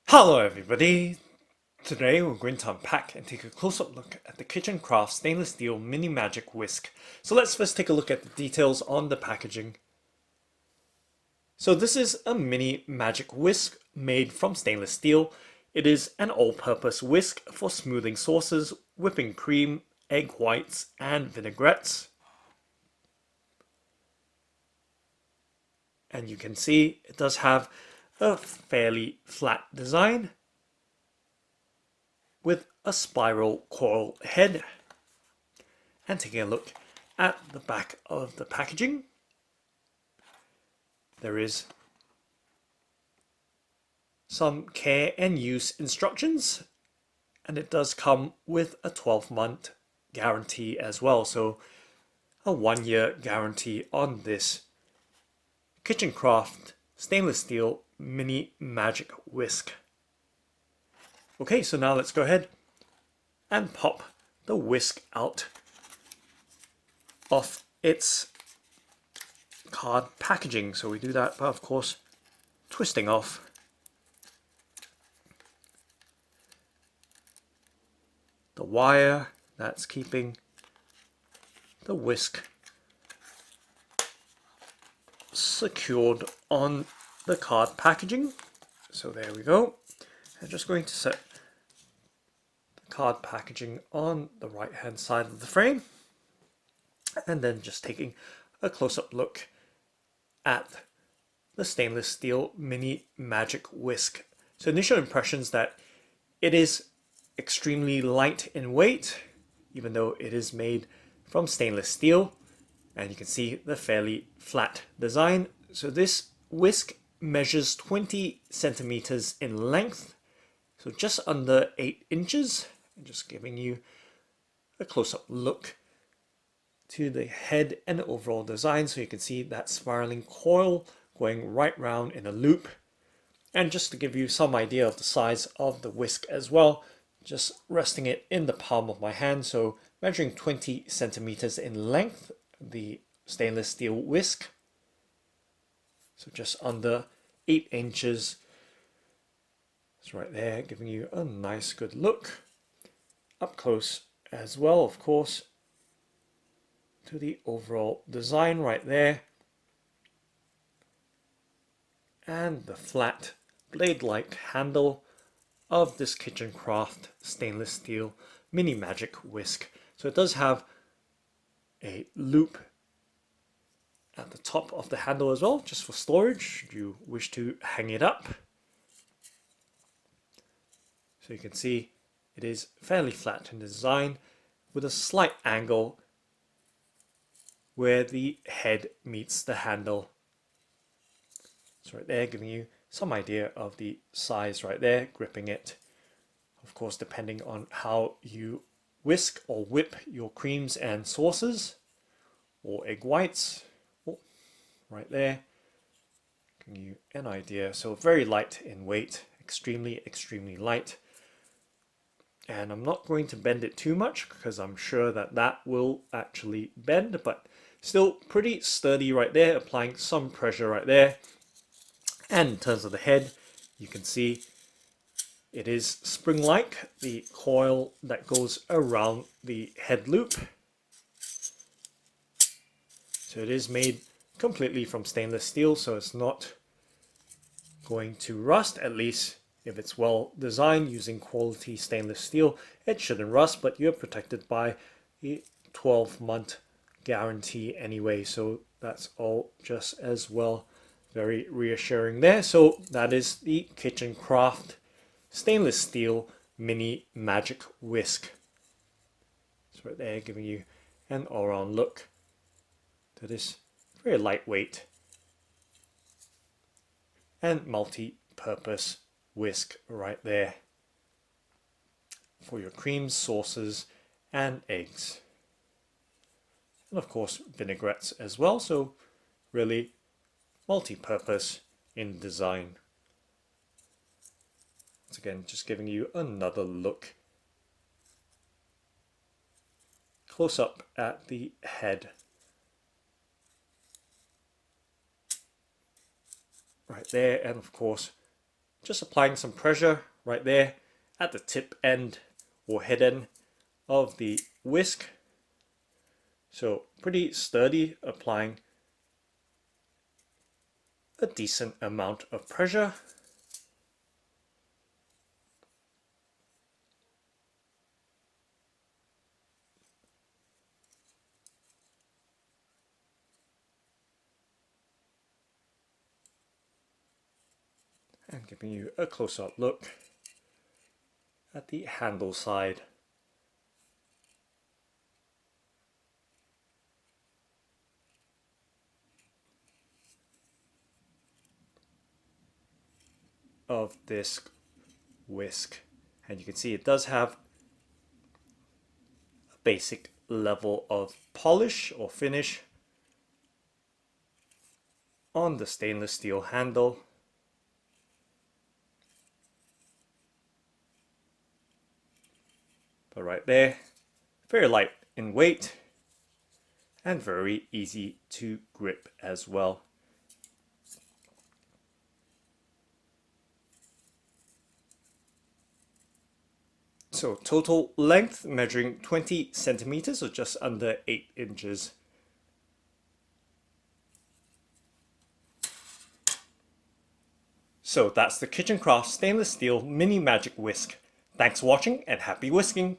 Hello everybody! Today we're going to unpack and take a close-up look at the KitchenCraft stainless steel mini magic whisk. So let's first take a look at the details on the packaging. So this is a mini magic whisk made from stainless steel. It is an all-purpose whisk for smoothing sauces, whipping cream, egg whites, and vinaigrettes. And you can see it does have a fairly flat design with a spiral coil head. And taking a look at the back of the packaging, there is some care and use instructions, and it does come with a 12-month guarantee as well, so a 1-year guarantee on this KitchenCraft stainless steel mini magic whisk. Okay, so now let's go ahead and pop the whisk out of its card packaging. So we do that by, of course, twisting off the wire that's keeping the whisk secured on the card packaging. So there we go. I'm just going to set the card packaging on the right hand side of the frame, and then just taking a close-up look at the stainless steel mini magic whisk. So initial impressions that it is extremely light in weight, even though it is made from stainless steel, and you can see the fairly flat design. So this whisk measures 20 centimeters in length, so just under 8 inches. I'm just giving you a close-up look to the head and overall design, so you can see that spiraling coil going right round in a loop. And just to give you some idea of the size of the whisk as well, just resting it in the palm of my hand, so measuring 20 centimeters in length, the stainless steel whisk, so just under 8 inches. It's right there, giving you a nice good look up close as well, of course, to the overall design right there, and the flat blade-like handle of this KitchenCraft stainless steel mini magic whisk. So it does have a loop at the top of the handle as well, just for storage should you wish to hang it up. So you can see it is fairly flat in design with a slight angle where the head meets the handle. So right there, giving you some idea of the size right there, gripping it. Of course, depending on how you whisk or whip your creams and sauces or egg whites. Oh, right there, giving you an idea. So very light in weight, extremely light. And I'm not going to bend it too much because I'm sure that that will actually bend, but still pretty sturdy right there, applying some pressure right there. And in terms of the head, you can see it is spring-like, the coil that goes around the head loop. So it is made completely from stainless steel, so it's not going to rust, at least if it's well designed using quality stainless steel. It shouldn't rust, but you're protected by a 12-month guarantee anyway, so that's all just as well. Very reassuring there. So that is the KitchenCraft stainless steel mini magic whisk. It's right there, giving you an all-around look to this very lightweight and multi-purpose whisk right there for your creams, sauces, and eggs. And of course, vinaigrettes as well, so really multi-purpose in design. Once again, just giving you another look close up at the head. Right there, and of course just applying some pressure right there at the tip end or head end of the whisk. So pretty sturdy, applying a decent amount of pressure. And giving you a close-up look at the handle side. Of this whisk, and you can see it does have a basic level of polish or finish on the stainless steel handle. But right there, very light in weight and very easy to grip as well. So total length measuring 20 centimeters or just under 8 inches. So that's the KitchenCraft stainless steel mini magic whisk. Thanks for watching and happy whisking!